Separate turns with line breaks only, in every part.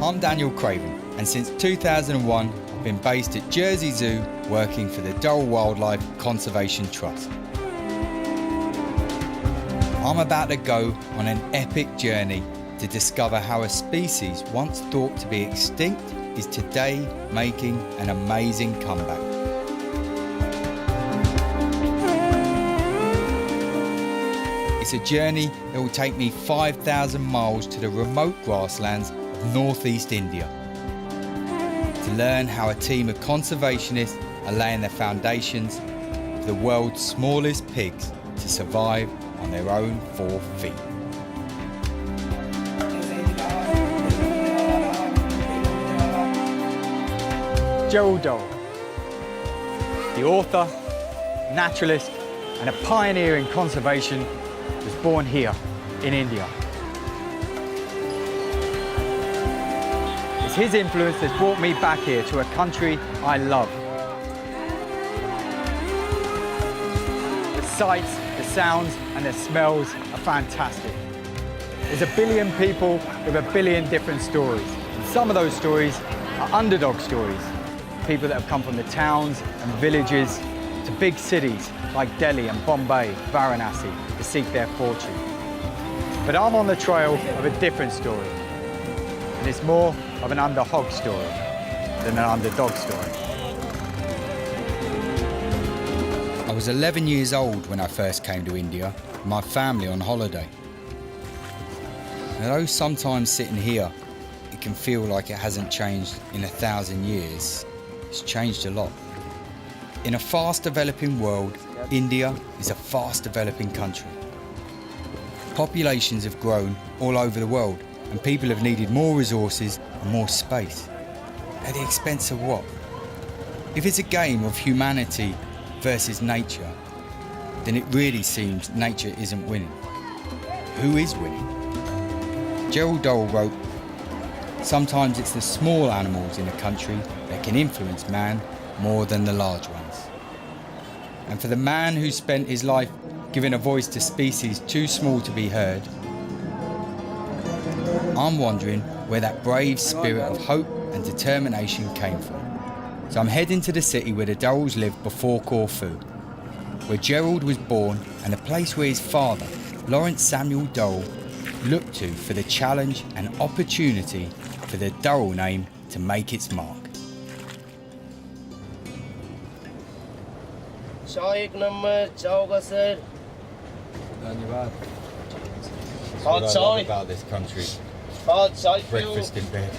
I'm Daniel Craven, and since 2001 I've been based at Jersey Zoo working for the Darrell Wildlife Conservation Trust. I'm about to go on an epic journey to discover how a species once thought to be extinct is today making an amazing comeback. It's a journey that will take me 5,000 miles to the remote grasslands of northeast India to learn how a team of conservationists are laying the foundations for the world's smallest pigs to survive on their own 4 feet. Gerald Darrell, the author, naturalist and a pioneer in conservation, was born here in India. It's his influence that's brought me back here to a country I love. The sights, the sounds and the smells are fantastic. There's a billion people with a billion different stories. And some of those stories are underdog stories. People that have come from the towns and villages to big cities like Delhi and Bombay, Varanasi, to seek their fortune. But I'm on the trail of a different story. And it's more of an underdog story than an underdog story. I was 11 years old when I first came to India with my family on holiday. And although sometimes sitting here, it can feel like it hasn't changed in 1,000 years, it's changed a lot. In a fast developing world, India is a fast developing country. Populations have grown all over the world and people have needed more resources and more space. At the expense of what? If it's a game of humanity versus nature, then it really seems nature isn't winning. Who is winning? Gerald Darrell wrote, "Sometimes it's the small animals in a country that can influence man more than the large ones." And for the man who spent his life giving a voice to species too small to be heard, I'm wondering where that brave spirit of hope and determination came from. So I'm heading to the city where the Darrells lived before Corfu, where Gerald was born and the place where his father, Lawrence Samuel Darrell, looked to for the challenge and opportunity for the Darrell name to make its mark. What I love about this country. Breakfast in bed.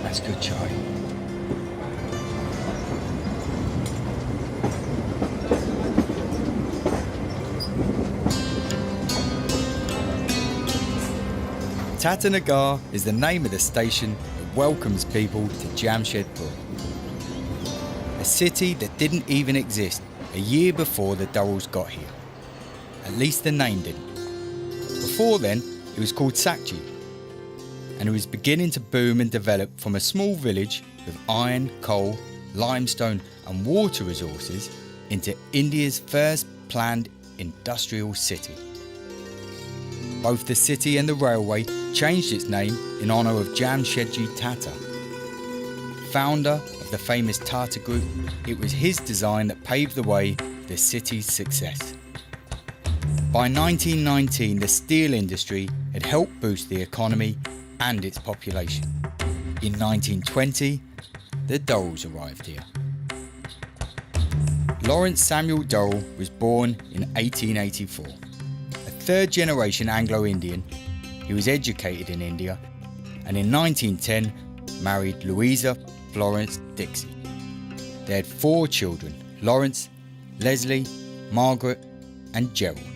That's good chai. Tatanagar is the name of the station that welcomes people to Jamshedpur, a city that didn't even exist a year before the Darrells got here. At least the name didn't. Before then, it was called Sakji, and it was beginning to boom and develop from a small village with iron, coal, limestone and water resources into India's first planned industrial city. Both the city and the railway changed its name in honour of Jamshedji Tata. Founder of the famous Tata Group, it was his design that paved the way for the city's success. By 1919, the steel industry had helped boost the economy and its population. In 1920, the Darrells arrived here. Lawrence Samuel Darrell was born in 1884. A third-generation Anglo-Indian, he was educated in India and in 1910 married Louisa Florence Dixie. They had 4 children, Lawrence, Leslie, Margaret and Gerald.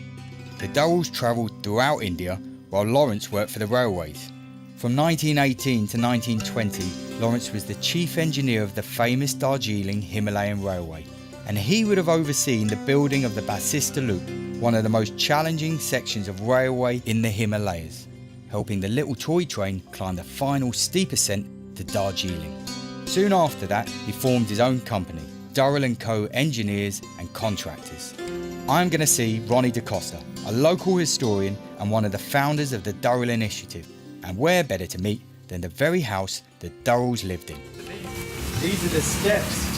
The Darrells travelled throughout India while Lawrence worked for the railways. From 1918 to 1920, Lawrence was the chief engineer of the famous Darjeeling Himalayan Railway, and he would have overseen the building of the Basista Loop, one of the most challenging sections of railway in the Himalayas, helping the little toy train climb the final steep ascent to Darjeeling. Soon after that, he formed his own company, Darrell & Co. Engineers and Contractors. I'm going to see Ronnie Da Costa, a local historian and one of the founders of the Darrell Initiative, And where better to meet than the very house that Darrells lived in? These are the steps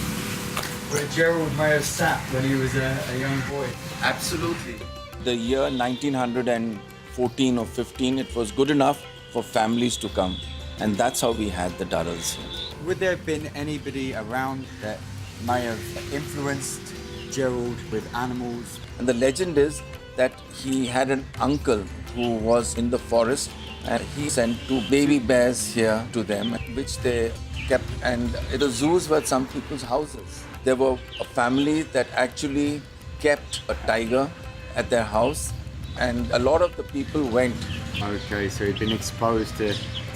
where Gerald may have sat when he was a young boy.
Absolutely. The year 1914 or 15, it was good enough for families to come. And that's how we had the Darrells here.
Would there have been anybody around that may have influenced Gerald with animals?
And the legend is that he had an uncle who was in the forest and he sent 2 baby bears here to them, which they kept. And the zoos were some people's houses. There were a family that actually kept a tiger at their house, and a lot of the people went.
Okay, so he'd been exposed to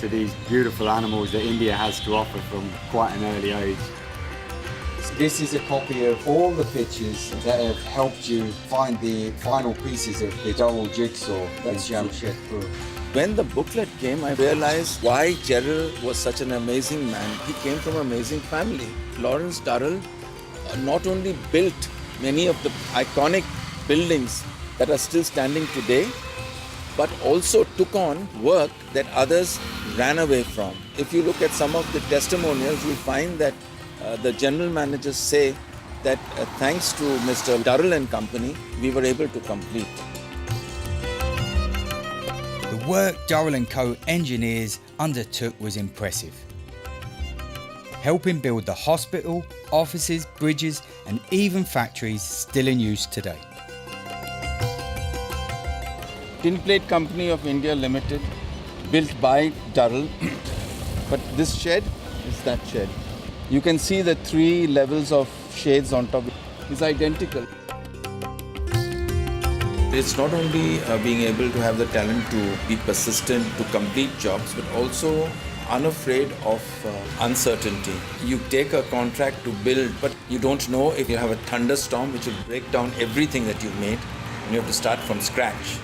these beautiful animals that India has to offer from quite an early age.
This is a copy of all the pictures that have helped you find the final pieces of the Darrell jigsaw at Jamshedpur.
When the booklet came, I realized why Gerald was such an amazing man. He came from an amazing family. Lawrence Darrell not only built many of the iconic buildings that are still standing today, but also took on work that others ran away from. If you look at some of the testimonials, you'll find that the general managers say that thanks to Mr. Darrell and company, we were able to complete.
The work Darrell and Co. engineers undertook was impressive, helping build the hospital, offices, bridges and even factories still in use today.
Tin Plate Company of India Limited, built by Darrell. But this shed is that shed. You can see the 3 levels of shades on top. It's identical. It's not only being able to have the talent to be persistent, to complete jobs, but also unafraid of uncertainty. You take a contract to build, but you don't know if you have a thunderstorm which will break down everything that you've made, and you have to start from scratch.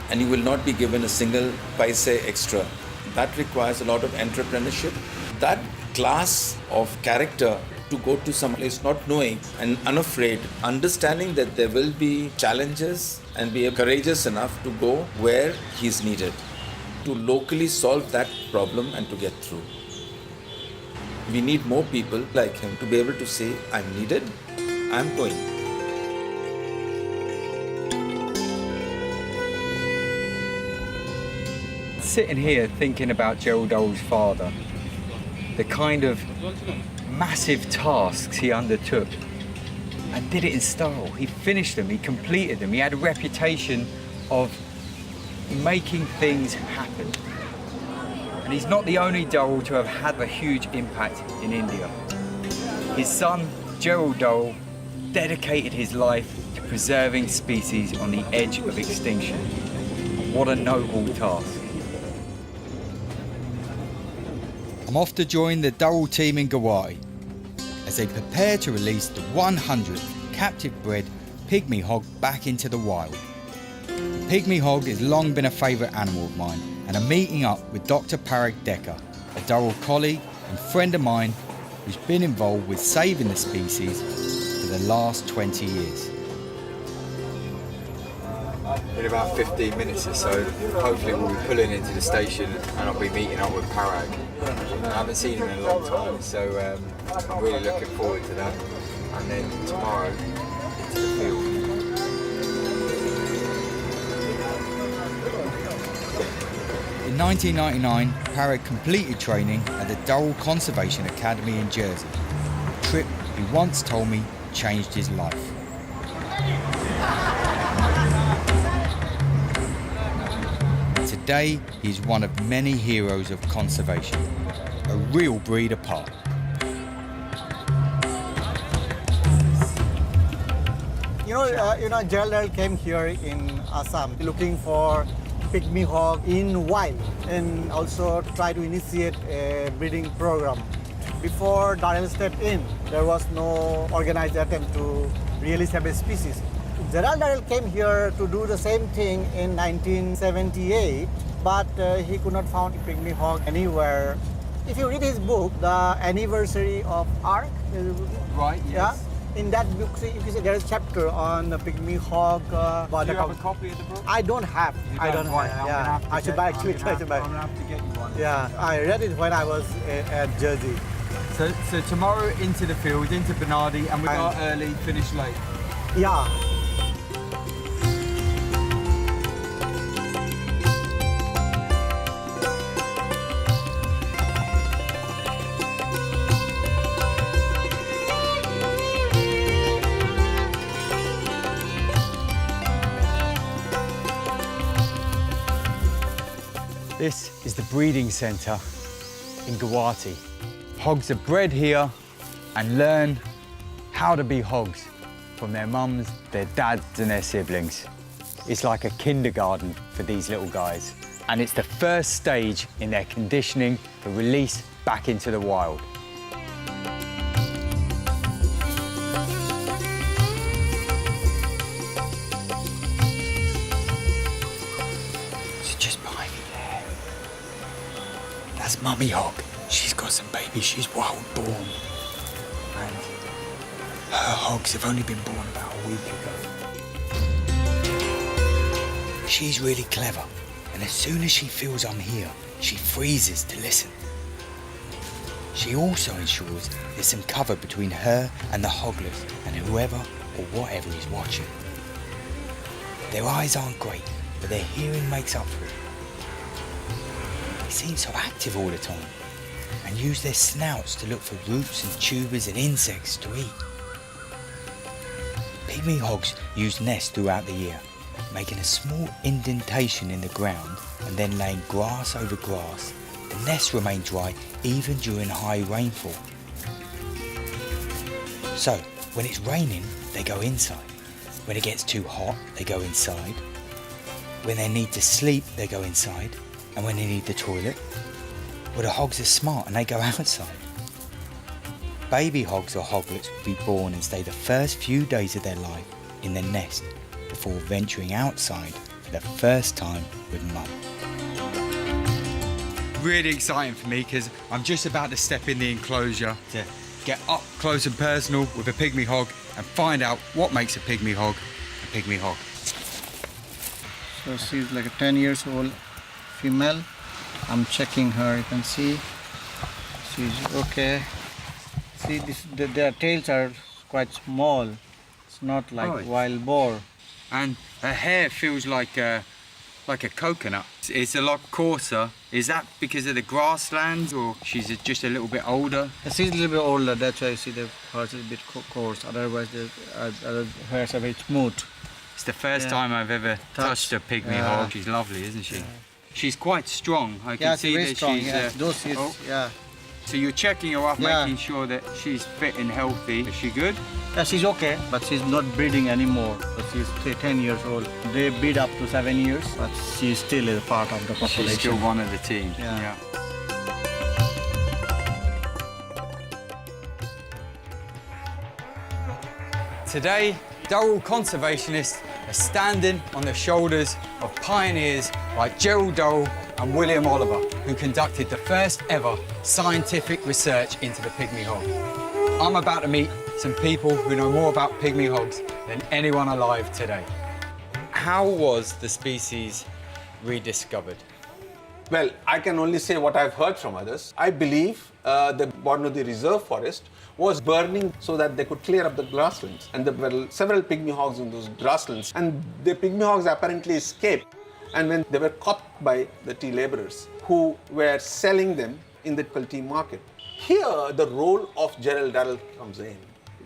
And you will not be given a single paise extra. That requires a lot of entrepreneurship. That class of character to go to some place not knowing and unafraid, understanding that there will be challenges and be courageous enough to go where he's needed, to locally solve that problem and to get through. We need more people like him to be able to say, I'm needed, I'm going.
Sitting here thinking about Gerald Darrell's father, the kind of massive tasks he undertook and did it in style. He finished them, he completed them. He had a reputation of making things happen. And he's not the only Darrell to have had a huge impact in India. His son, Gerald Darrell, dedicated his life to preserving species on the edge of extinction. What a noble task. I'm off to join the Darrell team in Guwahati as they prepare to release the 100th captive-bred pygmy hog back into the wild. The pygmy hog has long been a favourite animal of mine, and I'm meeting up with Dr. Parag Decker, a Darrell colleague and friend of mine who's been involved with saving the species for the last 20 years.
In about 15 minutes or so, hopefully we'll be pulling into the station and I'll be meeting up with Parag. I haven't seen him in a long time, so I'm really looking forward to that. And then tomorrow, into the field.
In 1999, Parag completed training at the Darrell Conservation Academy in Jersey, a trip he once told me changed his life. Today, he is one of many heroes of conservation, a real breed apart.
Gerald Darrell came here in Assam looking for pygmy hog in wild and also try to initiate a breeding program. Before Darrell stepped in, there was no organized attempt to really save a species. Gerald Darrell came here to do the same thing in 1978, but he could not find a pygmy hog anywhere. If you read his book, The Anniversary of Ark,
Right, yes.
In that book, see, you can see there is a chapter on the pygmy hog.
Do you have a copy of the book?
I don't have.
You
I
don't?
don't
Right,
have.
I'm
Yeah,
gonna have to
I should
get-
buy.
I'm
Actually,
gonna
try
have-
to buy.
I'm gonna have to get you one.
Yeah, I read it when I was at Jersey.
So tomorrow into the field, into Bernardi, and we start early, finish late.
Yeah.
This is the breeding centre in Guwahati. Hogs are bred here and learn how to be hogs from their mums, their dads and their siblings. It's like a kindergarten for these little guys, and it's the first stage in their conditioning for release back into the wild. Just behind me there. That's Mummy Hog. She's got some babies. She's wild born. And her hogs have only been born about a week ago. She's really clever. And as soon as she feels I'm here, she freezes to listen. She also ensures there's some cover between her and the hogless and whoever or whatever is watching. Their eyes aren't great, but their hearing makes up for it. They seem so active all the time and use their snouts to look for roots and tubers and insects to eat. Pygmy hogs use nests throughout the year, making a small indentation in the ground and then laying grass over grass. The nests remain dry even during high rainfall. So, when it's raining, they go inside. When it gets too hot, they go inside. When they need to sleep, they go inside. And when they need the toilet, well, the hogs are smart and they go outside. Baby hogs or hoglets will be born and stay the first few days of their life in the nest before venturing outside for the first time with mum. Really exciting for me because I'm just about to step in the enclosure to get up close and personal with a pygmy hog and find out what makes a pygmy hog a pygmy hog.
So she's like a 10 years old female. I'm checking her, you can see. She's okay. See, their tails are quite small. It's not like
Right.
wild boar.
And her hair feels like a coconut. It's a lot coarser. Is that because of the grasslands or she's just a little bit older?
She's a little bit older, that's why you see the hairs is a bit coarse. Otherwise, the other hairs are very smooth.
It's the first
Yeah.
time I've ever touched a pygmy
Yeah.
hog. She's lovely, isn't she? She's quite strong. I can
Yeah,
see
she's very
that
strong.
she's.
Yeah. Those is,
oh,
yeah.
so you're checking her up,
Yeah.
making sure that she's fit and healthy. Is she good?
Yeah, she's okay, but she's not breeding anymore. But she's 10 years old. They breed up to 7 years, but she's still a part of the population.
She's still one of the team.
Yeah.
Today, Darrell conservationists are standing on the shoulders of pioneers like Gerald Darrell and William Oliver, who conducted the first ever scientific research into the pygmy hog. I'm about to meet some people who know more about pygmy hogs than anyone alive today. How was the species rediscovered?
Well, I can only say what I've heard from others. I believe the Borneo Reserve Forest was burning so that they could clear up the grasslands. And there were several pygmy hogs in those grasslands. And the pygmy hogs apparently escaped. And when they were caught by the tea laborers who were selling them in the tea market. Here, the role of Gerald Darrell comes in.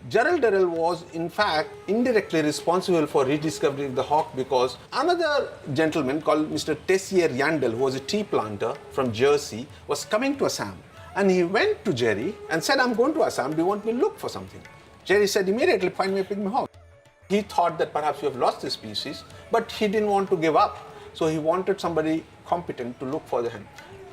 Gerald Darrell was, in fact, indirectly responsible for rediscovering the hawk because another gentleman called Mr. Tessier Yandel, who was a tea planter from Jersey, was coming to Assam. And he went to Jerry and said, I'm going to Assam, do you want me to look for something? Jerry said, immediately, find me a pygmy hawk. He thought that perhaps we have lost the species, but he didn't want to give up. So he wanted somebody competent to look for him.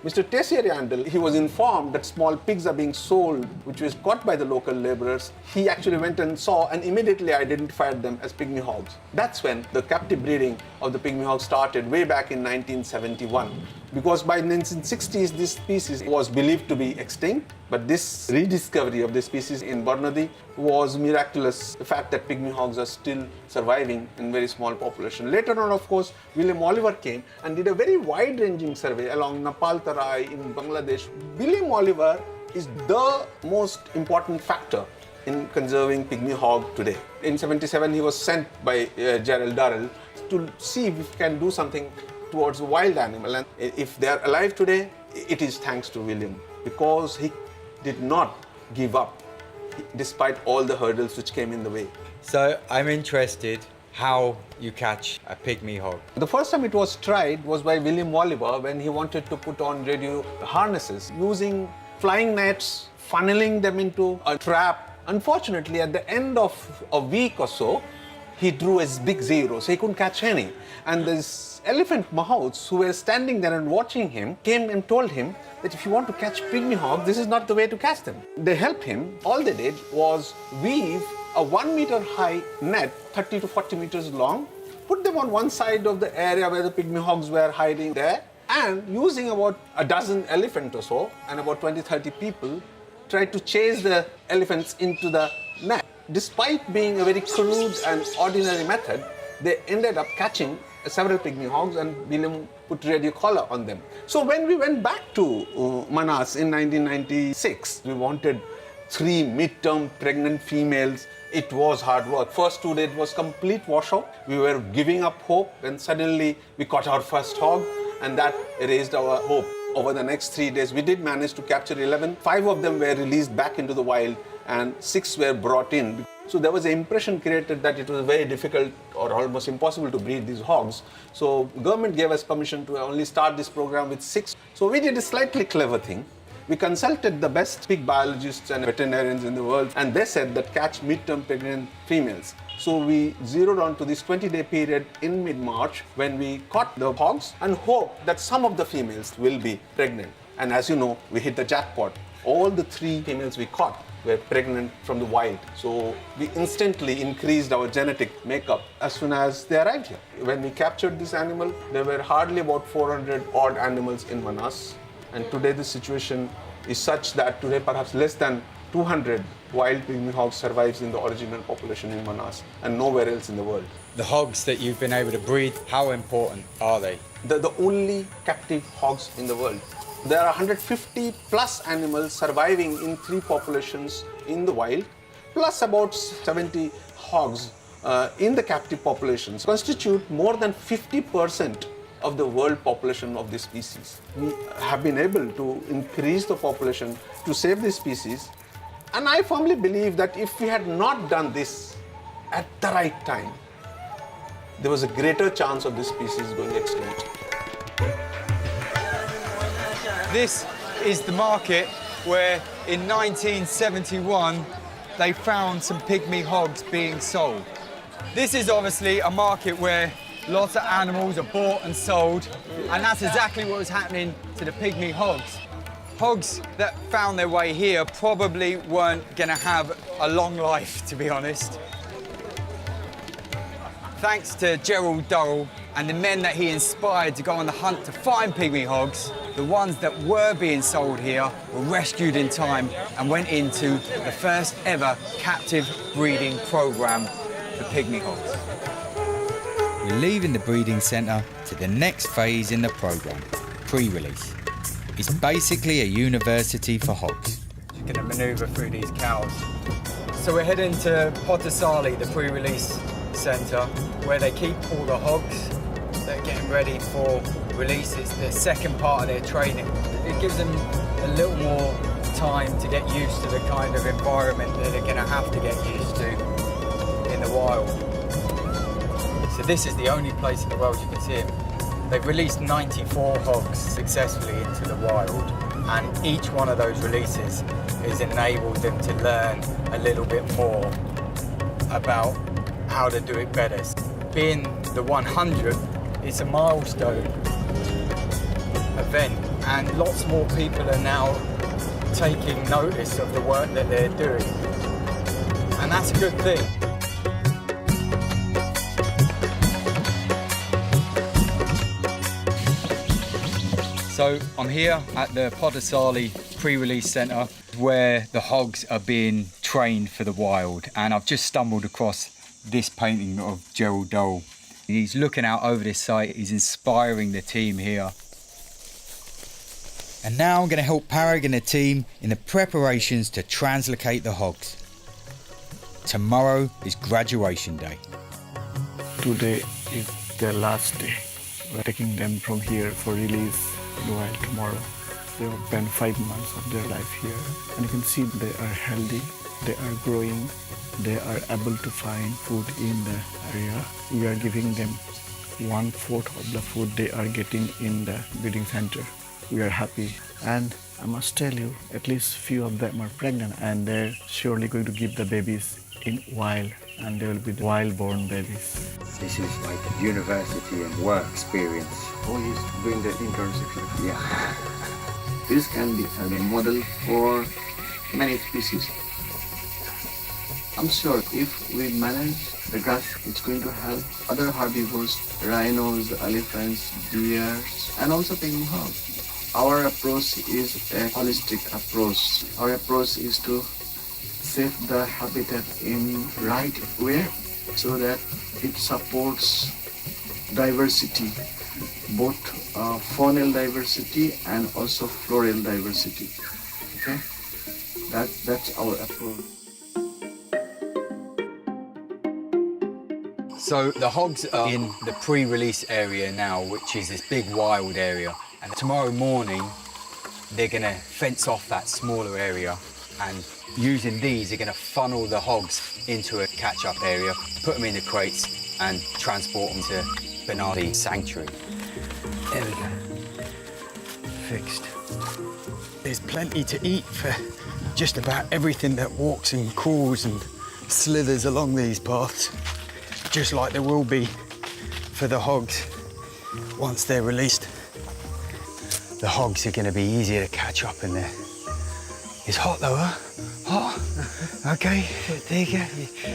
Mr. Tessier Yandel, he was informed that small pigs are being sold, which was caught by the local laborers. He actually went and saw and immediately identified them as pygmy hogs. That's when the captive breeding of the pygmy hog started way back in 1971. Because by the 1960s, this species was believed to be extinct. But this rediscovery of the species in Borneo was miraculous. The fact that pygmy hogs are still surviving in very small population. Later on, of course, William Oliver came and did a very wide-ranging survey along Nepal Tarai in Bangladesh. William Oliver is the most important factor in conserving pygmy hog today. In 1977, he was sent by Gerald Darrell to see if he can do something towards wild animal. And if they are alive today, it is thanks to William, because he did not give up despite all the hurdles which came in the way.
So I'm interested how you catch a pygmy hog.
The first time it was tried was by William Oliver when he wanted to put on radio harnesses using flying nets, funneling them into a trap. Unfortunately, at the end of a week or so, he drew a big zero, so he couldn't catch any. And these elephant mahouts who were standing there and watching him came and told him that if you want to catch pygmy hog, this is not the way to catch them. They helped him. All they did was weave a 1 meter high net, 30 to 40 meters long, put them on one side of the area where the pygmy hogs were hiding there, and using about a dozen elephants or so and about 20-30 people, tried to chase the elephants into the net. Despite being a very crude and ordinary method, they ended up catching several pygmy hogs, and William put radio collar on them. So when we went back to Manas in 1996, we wanted 3 mid-term pregnant females. It was hard work. First 2 days was complete washout. We were giving up hope, and suddenly we caught our first hog, and that erased our hope. Over the next 3 days, we did manage to capture 11. 5 of them were released back into the wild, and 6 were brought in. So there was an impression created that it was very difficult or almost impossible to breed these hogs. So government gave us permission to only start this program with 6. So we did a slightly clever thing. We consulted the best pig biologists and veterinarians in the world, and they said that catch mid-term pregnant females. So we zeroed on to this 20-day period in mid-March when we caught the hogs and hoped that some of the females will be pregnant. And as you know, we hit the jackpot. All the 3 females we caught were pregnant from the wild. So we instantly increased our genetic makeup as soon as they arrived here. When we captured this animal, there were hardly about 400 odd animals in Manas. And today the situation is such that today perhaps less than 200 wild pygmy hogs survives in the original population in Manas and nowhere else in the world.
The hogs that you've been able to breed, how important are they?
They're the only captive hogs in the world. There are 150 plus animals surviving in 3 populations in the wild, plus about 70 hogs in the captive populations, constitute more than 50% of the world population of this species. We have been able to increase the population to save this species, and I firmly believe that if we had not done this at the right time, there was a greater chance of this species going extinct.
This is the market where in 1971 they found some pygmy hogs being sold. This is obviously a market where lots of animals are bought and sold, and that's exactly what was happening to the pygmy hogs. Hogs that found their way here probably weren't going to have a long life, to be honest. Thanks to Gerald Darrell and the men that he inspired to go on the hunt to find pygmy hogs, the ones that were being sold here were rescued in time and went into the first ever captive breeding program for pygmy hogs. We're leaving the breeding centre to the next phase in the program, pre-release. It's basically a university for hogs. Just going to manoeuvre through these cows. So we're heading to Potosali, the pre-release centre, where they keep all the hogs. They're getting ready for release. It's the second part of their training. It gives them a little more time to get used to the kind of environment that they're going to have to get used to in the wild. So this is the only place in the world you can see them. They've released 94 hogs successfully into the wild, and each one of those releases has enabled them to learn a little bit more about how to do it better. Being the 100th, it's a milestone event, and lots more people are now taking notice of the work that they're doing, and that's a good thing. So I'm here at the Potosali pre-release centre where the hogs are being trained for the wild, and I've just stumbled across this painting of Gerald Darrell. He's looking out over this site, he's inspiring the team here. And now I'm going to help Parag and the team in the preparations to translocate the hogs. Tomorrow is graduation day.
Today is their last day. We're taking them from here for release while tomorrow. They will spend 5 months of their life here. And you can see they are healthy, they are growing, they are able to find food in the area. We are giving them 1/4 of the food they are getting in the breeding center. We are happy. And I must tell you, at least few of them are pregnant, and they're surely going to give the babies in wild, and they will be the wild-born babies.
This is like a university and work experience.
Oh, he's doing the internship.
Yeah. This can be a model for many species. I'm sure if we manage the grass, it's going to help other herbivores, rhinos, elephants, deers, and also penguin hogs. Our approach is a holistic approach. Our approach is to save the habitat in right way so that it supports diversity, both faunal diversity and also floral diversity. Okay, that's our approach.
So the hogs are in the pre-release area now, which is this big wild area. And tomorrow morning, they're gonna fence off that smaller area, and using these, they're gonna funnel the hogs into a catch-up area, put them in the crates, and transport them to Bernardi Sanctuary.
There we go. Fixed. There's plenty to eat for just about everything that walks and crawls and slithers along these paths, just like there will be for the hogs once they're released. The hogs are going to be easier to catch up in there. It's hot though, huh? Hot? Okay, there you go.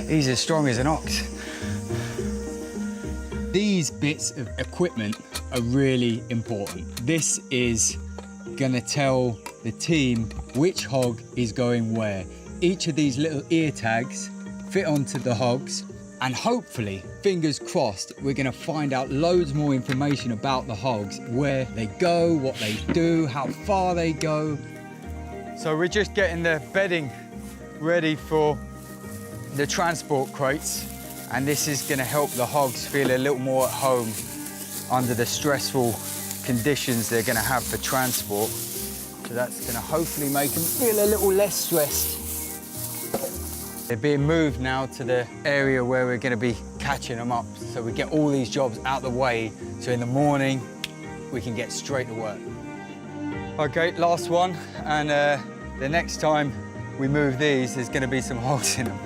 He's as strong as an ox.
These bits of equipment are really important. This is going to tell the team which hog is going where. Each of these little ear tags fit onto the hogs, and hopefully, fingers crossed, we're gonna find out loads more information about the hogs, where they go, what they do, how far they go. So we're just getting the bedding ready for the transport crates, and this is gonna help the hogs feel a little more at home under the stressful conditions they're gonna have for transport. So that's gonna hopefully make them feel a little less stressed. They're being moved now to the area where we're going to be catching them up, so we get all these jobs out the way, so in the morning we can get straight to work. Okay, last one, and the next time we move these, there's going to be some hogs in them.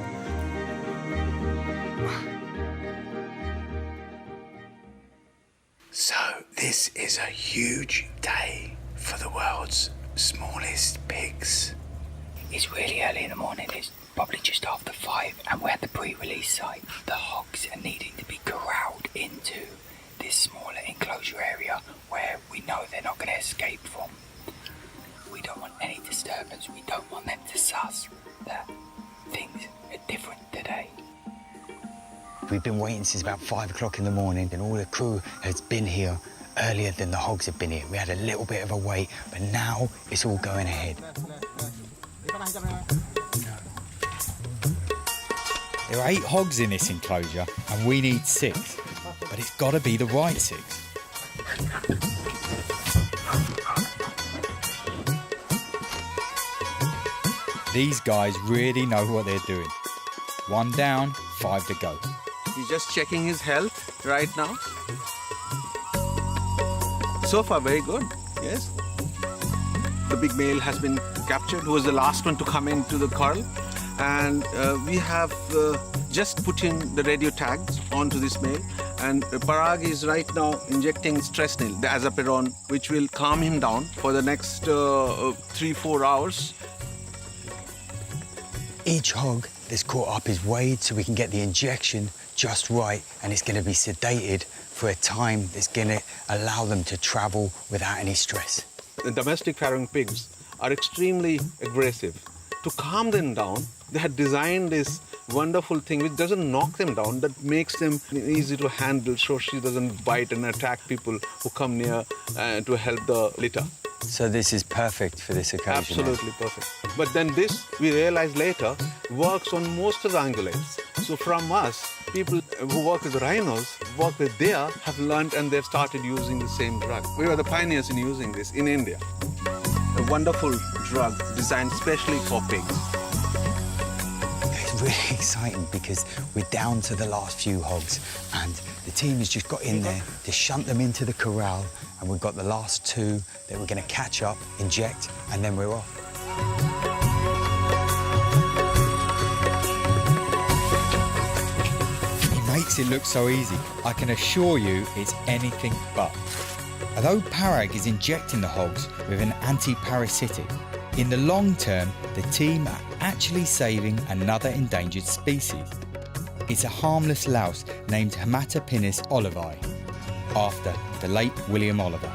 So this is a huge day for the world's smallest pigs.
It's really early in the morning. It's probably just after 5, and we're at the pre-release site. The hogs are needing to be corralled into this smaller enclosure area where we know they're not going to escape from. We don't want any disturbance. We don't want them to suss that things are different today.
We've been waiting since about 5 o'clock in the morning, and all the crew has been here earlier than the hogs have been here. We had a little bit of a wait, but now it's all going ahead.
There are 8 hogs in this enclosure, and we need 6, but it's got to be the right 6. These guys really know what they're doing. 1 down, 5 to go.
He's just checking his health right now. So far, very good, yes. The big male has been captured, who was the last one to come into the corral. And we have just put in the radio tags onto this male. And Parag is right now injecting Stresnil, the azapiron, which will calm him down for the next 3-4 hours.
Each hog that's caught up is weighed so we can get the injection just right, and it's going to be sedated for a time that's going to allow them to travel without any stress.
The domestic farrowing pigs are extremely aggressive. To calm them down, they had designed this wonderful thing which doesn't knock them down, that makes them easy to handle so she doesn't bite and attack people who come near to help the litter.
So this is perfect for this occasion.
Absolutely perfect. But then this, we realized later, works on most of the ungulates. So from us, people who work with rhinos, work with deer, have learned and they've started using the same drug. We were the pioneers in using this in India. A wonderful drug designed specially for pigs.
It's really exciting because we're down to the last few hogs and the team has just got in there to shunt them into the corral, and we've got the last two that we're going to catch up, inject, and then we're off. He makes it look so easy. I can assure you it's anything but. Although Parag is injecting the hogs with an anti-parasitic, in the long term, the team are actually saving another endangered species. It's a harmless louse named Hematopinis olivi, after the late William Oliver.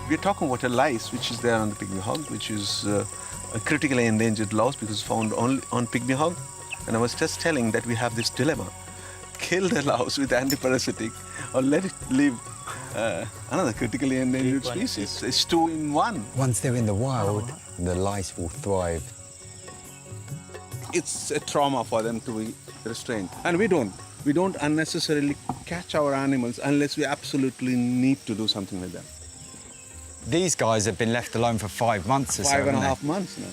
We're talking about a lice which is there on the pygmy hog, which is a critically endangered louse because it's found only on pygmy hog. And I was just telling that we have this dilemma. Kill the louse with antiparasitic or let it live another critically endangered species. It's two in one.
Once they're in the wild, the lice will thrive.
It's a trauma for them to be restrained. And we don't unnecessarily catch our animals unless we absolutely need to do something with them.
These guys have been left alone for 5 months or so.
5.5 months now.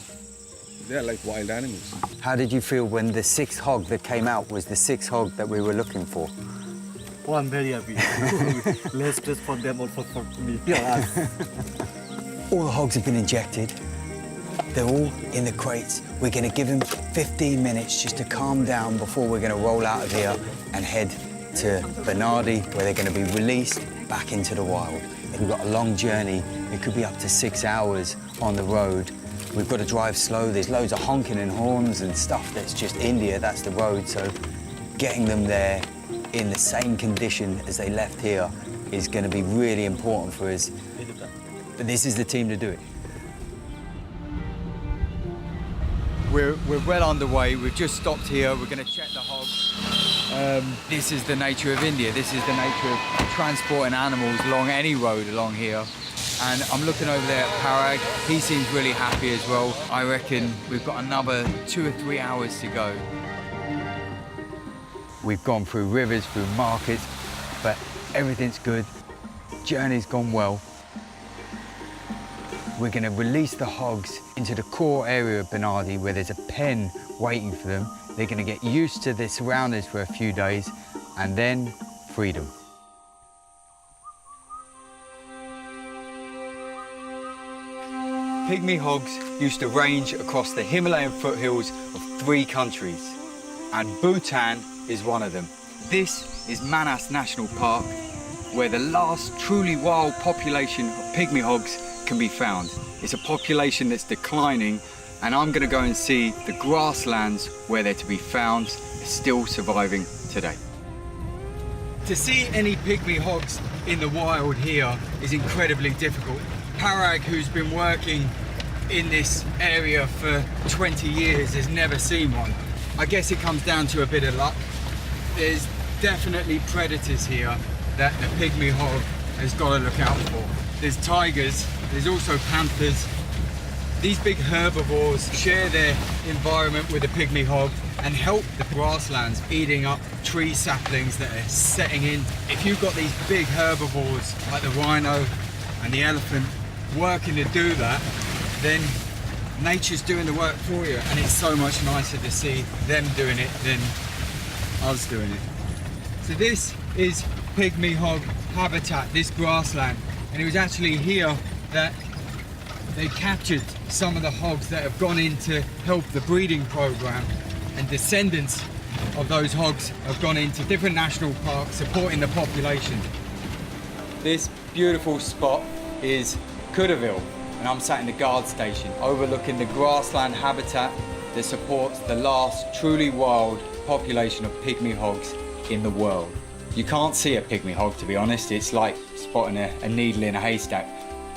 They're like wild animals.
How did you feel when the sixth hog that came out was the sixth hog that we were looking for?
Well, I'm very happy. Less stress for them, also for me.
All the hogs have been injected. They're all in the crates. We're going to give them 15 minutes just to calm down before we're going to roll out of here and head to Bernardi, where they're going to be released back into the wild. We've got a long journey. It could be up to 6 hours on the road. We've got to drive slow. There's loads of honking and horns and stuff. That's just India. That's the road. So getting them there in the same condition as they left here is going to be really important for us. But this is the team to do it. We're well underway. We've just stopped here. We're going to check the hogs. This is the nature of India. This is the nature of transporting animals along any road along here. And I'm looking over there at Parag. He seems really happy as well. I reckon we've got another 2 or 3 hours to go. We've gone through rivers, through markets, but everything's good. Journey's gone well. We're going to release the hogs into the core area of Bernardi where there's a pen waiting for them. They're going to get used to their surroundings for a few days and then freedom. Pygmy hogs used to range across the Himalayan foothills of 3 countries, and Bhutan is one of them. This is Manas National Park, where the last truly wild population of pygmy hogs can be found. It's a population that's declining, and I'm going to go and see the grasslands where they're to be found, still surviving today. To see any pygmy hogs in the wild here is incredibly difficult. Parag, who's been working in this area for 20 years, has never seen one. I guess it comes down to a bit of luck. There's definitely predators here that the pygmy hog has got to look out for. There's tigers, there's also panthers. These big herbivores share their environment with the pygmy hog and help the grasslands eating up tree saplings that are setting in. If you've got these big herbivores like the rhino and the elephant working to do that, then nature's doing the work for you, and it's so much nicer to see them doing it than us doing it. So this is pygmy hog habitat, this grassland, and it was actually here that they captured some of the hogs that have gone in to help the breeding program, and descendants of those hogs have gone into different national parks supporting the population. This beautiful spot is Kudaville, and I'm sat in the guard station overlooking the grassland habitat that supports the last truly wild population of pygmy hogs in the world. You can't see a pygmy hog, to be honest. It's like spotting a needle in a haystack.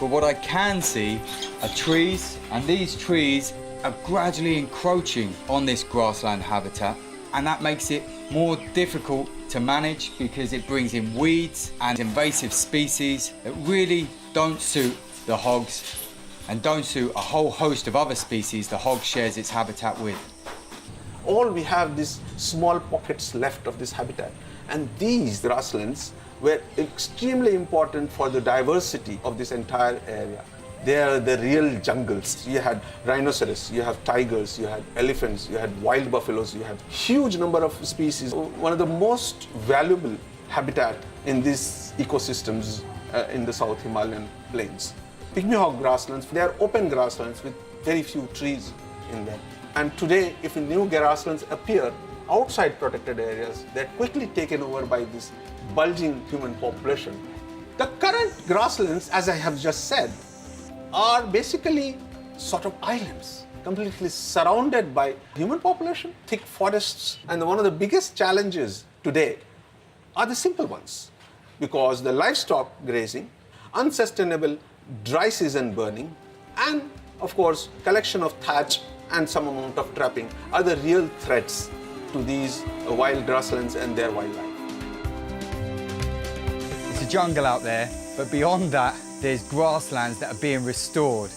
but what I can see are trees, and these trees are gradually encroaching on this grassland habitat, and that makes it more difficult to manage because it brings in weeds and invasive species that really don't suit the hogs and don't suit a whole host of other species the hog shares its habitat with.
All we have these small pockets left of this habitat, and these grasslands were extremely important for the diversity of this entire area. They are the real jungles. You had rhinoceros, you have tigers, you had elephants, you had wild buffaloes, you had huge number of species. One of the most valuable habitat in these ecosystems in the South Himalayan plains. Pygmy hog grasslands, they are open grasslands with very few trees in them. And today, if new grasslands appear outside protected areas, they're quickly taken over by this bulging human population. The current grasslands, as I have just said, are basically sort of islands, completely surrounded by human population, thick forests, and one of the biggest challenges today are the simple ones, because the livestock grazing, unsustainable dry season burning, and of course collection of thatch and some amount of trapping are the real threats to these wild grasslands and their wildlife.
It's a jungle out there, but beyond that, there's grasslands that are being restored.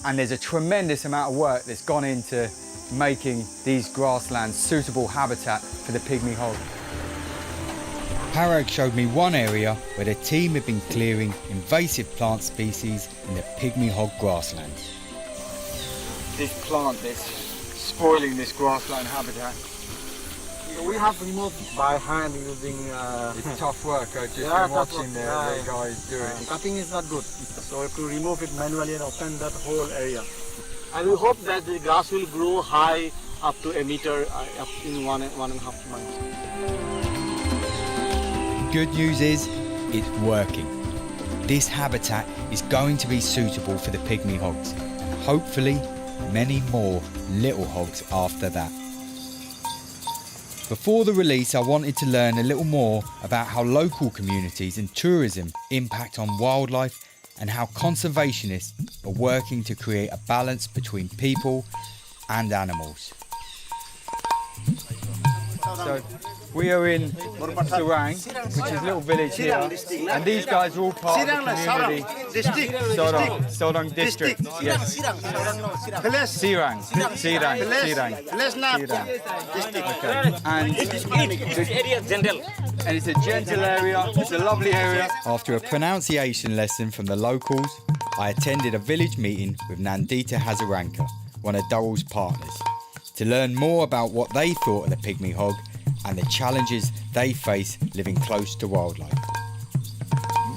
And there's a tremendous amount of work that's gone into making these grasslands suitable habitat for the pygmy hog. Parag showed me one area where the team had been clearing invasive plant species in the pygmy hog grasslands. This plant that's spoiling this grassland habitat.
We have removed by hand using...
It's tough work, I've just been watching the guys do it.
Cutting is not good, so we have to remove it manually and open that whole area. And we hope that the grass will grow high up to a meter up in 1.5 months.
Good news is, it's working. This habitat is going to be suitable for the pygmy hogs, and hopefully many more little hogs after that. Before the release, I wanted to learn a little more about how local communities and tourism impact on wildlife and how conservationists are working to create a balance between people and animals. So, we are in Sarang, which is a little village here, and these guys are all part of the community. Sarang district, yes. Sirang. Okay. And it's a gentle area, it's a lovely area. After a pronunciation lesson from the locals, I attended a village meeting with Nandita Hazaranka, one of Darrell's partners, to learn more about what they thought of the pygmy hog and the challenges they face living close to wildlife.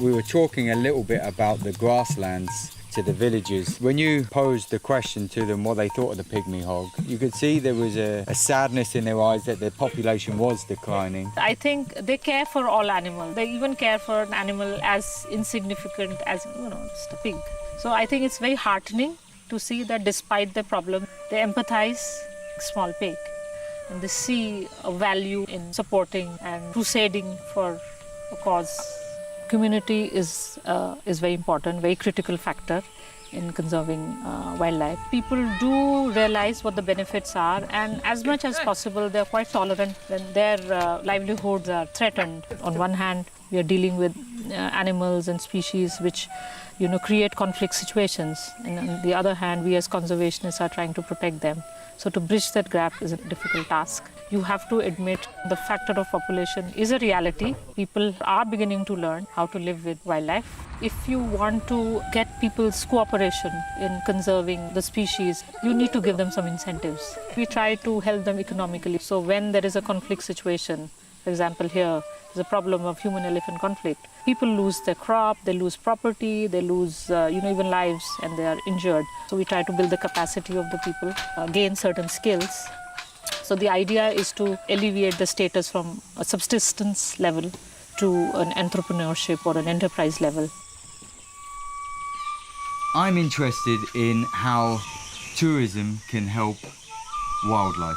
We were talking a little bit about the grasslands to the villagers. When you posed the question to them what they thought of the pygmy hog, you could see there was a sadness in their eyes that their population was declining.
I think they care for all animals. They even care for an animal as insignificant as, just a pig. So I think it's very heartening to see that despite the problem, they empathize small pig. And they see a value in supporting and crusading for a cause. Community is very important, very critical factor in conserving wildlife. People do realize what the benefits are, and as much as possible, they're quite tolerant when their livelihoods are threatened. On one hand, we are dealing with animals and species which create conflict situations, and on the other hand, we as conservationists are trying to protect them. So to bridge that gap is a difficult task. You have to admit the factor of population is a reality. People are beginning to learn how to live with wildlife. If you want to get people's cooperation in conserving the species, you need to give them some incentives. We try to help them economically. So when there is a conflict situation, for example here, the problem of human-elephant conflict. People lose their crop, they lose property, they lose even lives, and they are injured. So we try to build the capacity of the people, gain certain skills. So the idea is to alleviate the status from a subsistence level to an entrepreneurship or an enterprise level.
I'm interested in how tourism can help wildlife.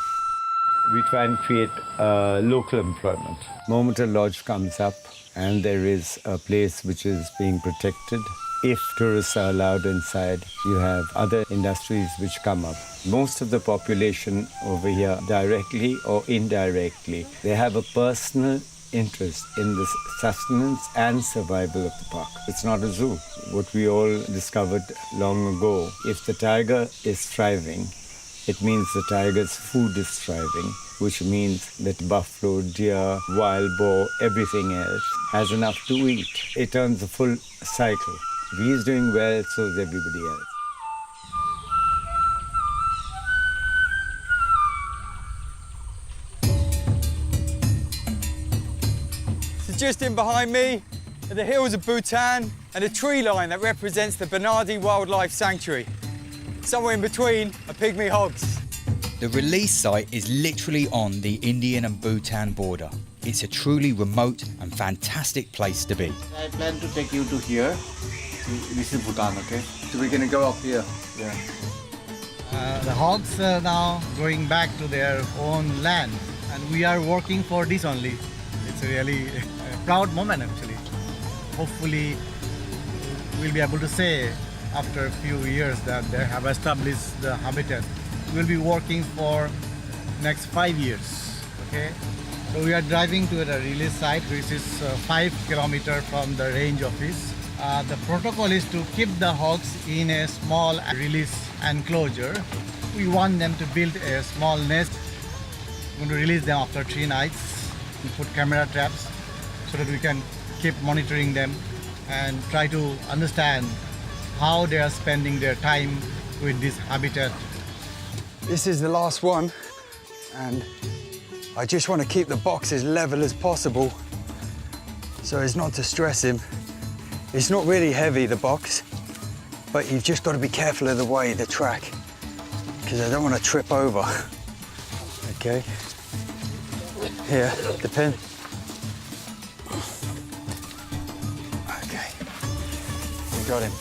We try and create local employment. The moment a lodge comes up and there is a place which is being protected, If tourists are allowed inside, you have other industries which come up. Most of the population over here, directly or indirectly, they have a personal interest in the sustenance and survival of the park. It's not a zoo. What we all discovered long ago, if the tiger is thriving, it means the tiger's food is thriving, which means that buffalo, deer, wild boar, everything else has enough to eat. It turns a full cycle. If he is doing well, so is everybody else.
So just in behind me are the hills of Bhutan and a tree line that represents the Banadi Wildlife Sanctuary. Somewhere in between are pygmy hogs. The release site is literally on the Indian and Bhutan border. It's a truly remote and fantastic place to be.
I plan to take you to here. This is Bhutan, okay?
So we're going to go up here.
Yeah.
The hogs are now going back to their own land, and we are working for this only. It's a really proud moment, actually. Hopefully, we'll be able to say after a few years that they have established the habitat. We'll be working for next 5 years, okay? So we are driving to a release site, which is 5 kilometers from the range office. The protocol is to keep the hogs in a small release enclosure. We want them to build a small nest. We're going to release them after 3 nights. We put camera traps so that we can keep monitoring them and try to understand how they are spending their time with this habitat.
This is the last one, and I just want to keep the box as level as possible so as not to stress him. It's not really heavy, the box, but you've just got to be careful of the way, the track, because I don't want to trip over. Okay. Here, the pin. Okay. We got him.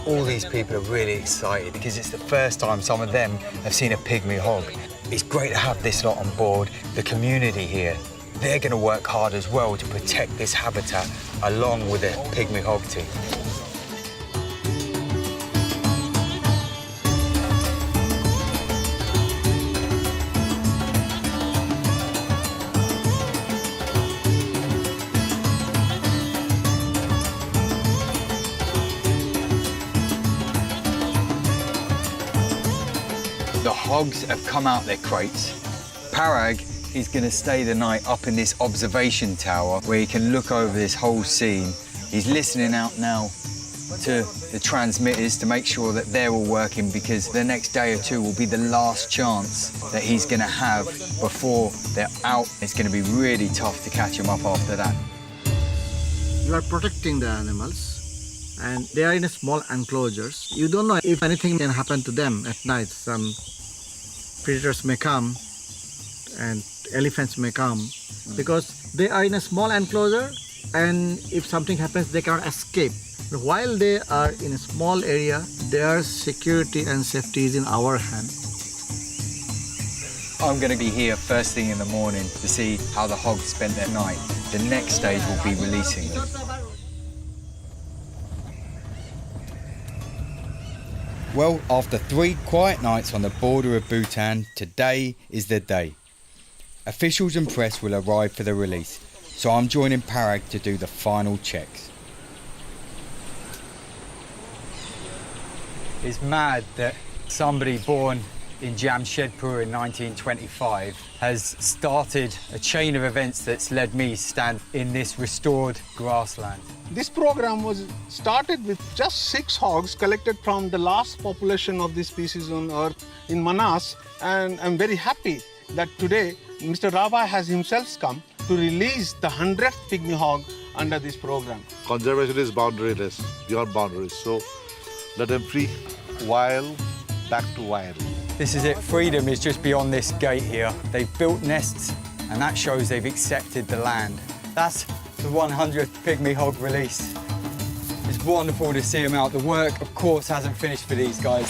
All these people are really excited because it's the first time some of them have seen a pygmy hog. It's great to have this lot on board, the community here. They're going to work hard as well to protect this habitat along with the pygmy hog team. The hogs have come out their crates. Parag is going to stay the night up in this observation tower where he can look over this whole scene. He's listening out now to the transmitters to make sure that they're all working, because the next day or two will be the last chance that he's going to have before they're out. It's going to be really tough to catch him up after that.
You are protecting the animals, and they are in a small enclosures. You don't know if anything can happen to them at night. Some predators may come and elephants may come because they are in a small enclosure, and if something happens they cannot escape. But while they are in a small area, their security and safety is in our hands.
I'm going to be here first thing in the morning to see how the hogs spent their night. The next stage will be releasing them. Well, after 3 quiet nights on the border of Bhutan, today is the day. Officials and press will arrive for the release, so I'm joining Parag to do the final checks. It's mad that somebody born in Jamshedpur in 1925 has started a chain of events that's led me to stand in this restored grassland.
This program was started with just 6 hogs collected from the last population of this species on Earth in Manas, and I'm very happy that today Mr. Rava has himself come to release the 100th pygmy hog under this program.
Conservation is boundaryless, beyond boundaries, so let them free, wild, back to wild.
This is it, freedom is just beyond this gate here. They've built nests, and that shows they've accepted the land. That's the 100th pygmy hog release. It's wonderful to see them out. The work, of course, hasn't finished for these guys.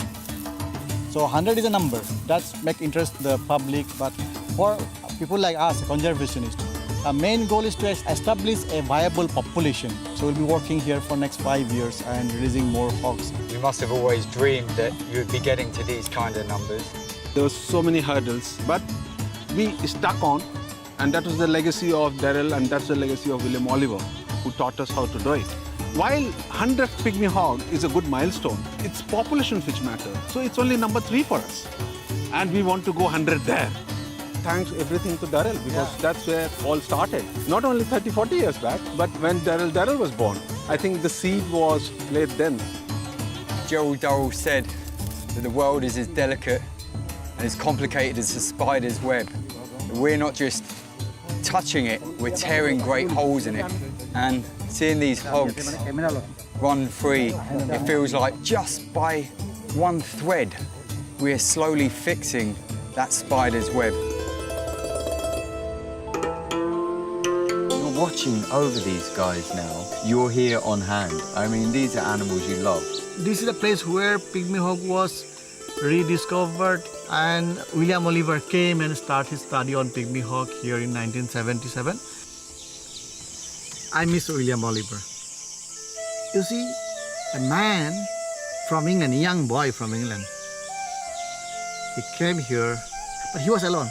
So 100 is a number. That's make interest the public, but for people like us, conservationists, Our main goal is to establish a viable population. So we'll be working here for next 5 years and releasing more hogs.
You must have always dreamed that you'd be getting to these kind of numbers.
There were so many hurdles, but we stuck on, and that was the legacy of Darrell, and that's the legacy of William Oliver, who taught us how to do it. While 100 pygmy hog is a good milestone, it's populations which matter. So it's only number 3 for us. And we want to go 100 there. Thanks everything to Darrell, because that's where all started. Not only 30, 40 years back, but when Darrell was born. I think the seed was laid then.
Gerald Darrell said that the world is as delicate and as complicated as a spider's web. We're not just touching it, we're tearing great holes in it. And seeing these hogs run free, it feels like just by one thread, we're slowly fixing that spider's web. You're watching over these guys now. You're here on hand. I mean, these are animals you love.
This is a place where pygmy hog was rediscovered, and William Oliver came and started his study on pygmy hog here in 1977. I miss William Oliver. You see, a man from England, a young boy from England, he came here, but he was alone.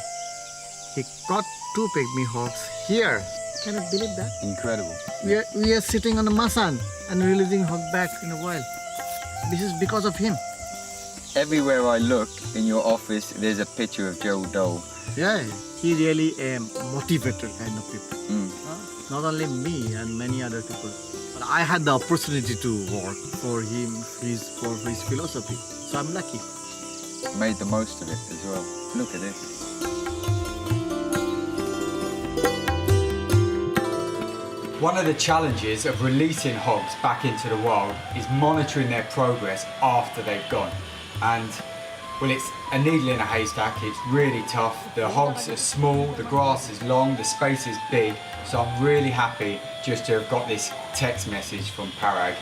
He caught 2 pygmy hogs here. Can you believe that?
Incredible.
We are sitting on the masan and releasing hog back in the wild. This is because of him.
Everywhere I look in your office, there's a picture of Gerald Darrell.
Yeah, he really a motivated kind of people. Not only me and many other people, but I had the opportunity to work for him, for his philosophy. So I'm lucky.
Made the most of it as well. Look at this. One of the challenges of releasing hogs back into the wild is monitoring their progress after they've gone. And, well, it's a needle in a haystack, it's really tough. The hogs are small, the grass is long, the space is big, so I'm really happy just to have got this text message from Parag,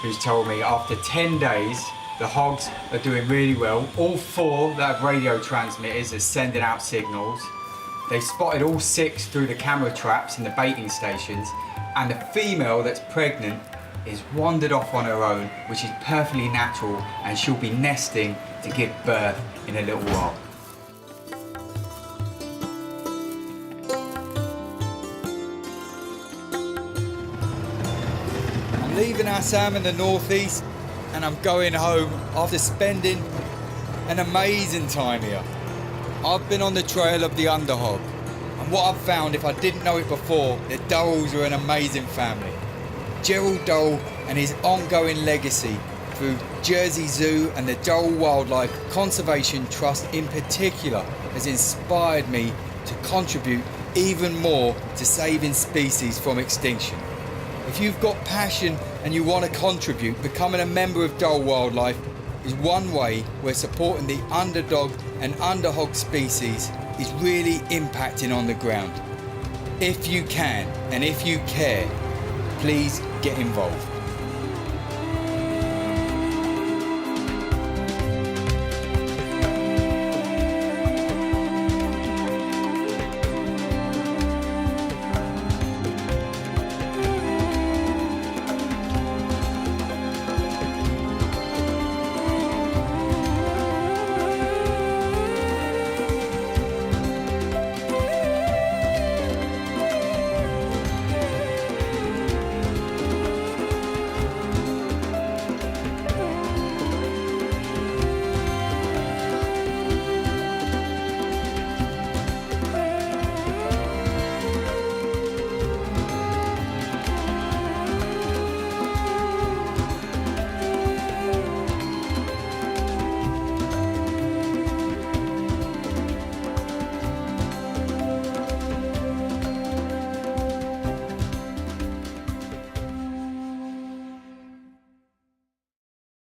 who's told me after 10 days, the hogs are doing really well. All 4 that have radio transmitters are sending out signals. They've spotted all 6 through the camera traps in the baiting stations, and the female that's pregnant is wandered off on her own, which is perfectly natural, and she'll be nesting to give birth in a little while. I'm leaving Assam in the northeast, and I'm going home after spending an amazing time here. I've been on the trail of the underhog, and what I've found, if I didn't know it before, the Darrells are an amazing family. Gerald Darrell and his ongoing legacy through Jersey Zoo and the Darrell Wildlife Conservation Trust in particular has inspired me to contribute even more to saving species from extinction. If you've got passion and you want to contribute, becoming a member of Darrell Wildlife is one way where supporting the underdog and underhog species is really impacting on the ground. If you can and if you care, please get involved.